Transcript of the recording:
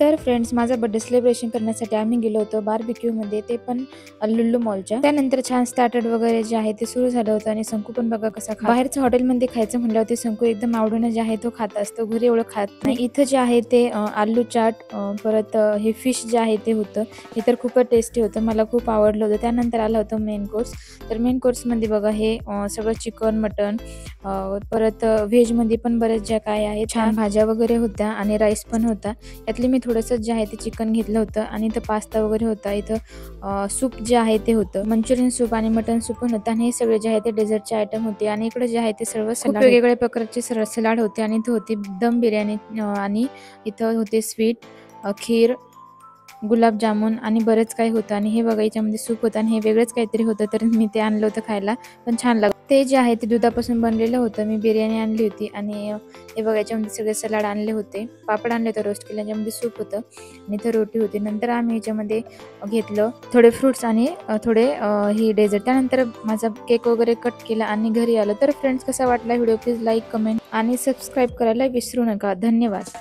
तर फ्रेंड्स, माझा birthday celebration करण्यासाठी आम्ही गेलो होतो बार्बिक्यू मध्ये, ते पण लुल्लू मॉलच्या. त्यानंतर छान स्टार्टर वगैरे जे आहे ते सुरू झालं होतं आणि संकू पण बघा कसा बाहेरच्या हॉटेलमध्ये खायचं म्हणल्यावर ते संकू एकदम आवडीनं जे आहे तो खात असतो, घरी एवढं खात नाही. इथं जे आहे ते आलू चाट, परत हे फिश जे आहे ते होतं, हे तर खूपच टेस्टी होतं, मला खूप आवडलं होतं. त्यानंतर आलं होतं मेन कोर्स. तर मेन कोर्समध्ये बघा हे सगळं चिकन, मटन, परत व्हेजमध्ये पण बरेच ज्या काय आहे छान भाज्या वगैरे होत्या आणि राईस पण होता. यातले मी थोडंसं जे आहे ते चिकन घेतलं होतं आणि इथं पास्ता वगैरे होता. इथं सूप जे आहे ते होतं, मंचुरियन सूप आणि मटन सूप पण होतं. आणि हे सगळे जे आहे ते डेझर्टचे आयटम होते. आणि इकडे जे आहे ते सर्व सलाड, वेगवेगळ्या प्रकारचे सलाड होते. आणि इथं होती दम बिर्याणी, आणि इथं होते स्वीट, खीर, गुलाबजामुन आणि बरेच काही होतं. आणि हे बघा याच्यामध्ये सूप होतं आणि हे वेगळंच काहीतरी होतं, तर मी ते आणलं होतं खायला, पण छान लागलं. ते जे आहे ते दुधापासून बनलेलं होतं. मी बिर्याणी आणली होती आणि हे बघा याच्यामध्ये सगळे सलाड आणले होते, पापड आणले होते रोस्ट केले, याच्यामध्ये सूप होतं आणि इथं रोटी होती. नंतर आम्ही याच्यामध्ये घेतलं थोडे फ्रुट्स आणि थोडे ही डेझर्ट. त्यानंतर माझा केक वगैरे कट केला आणि घरी आलो. तर फ्रेंड्स, कसा वाटला व्हिडिओ प्लीज लाईक, कमेंट आणि सबस्क्राईब करायला विसरू नका. धन्यवाद.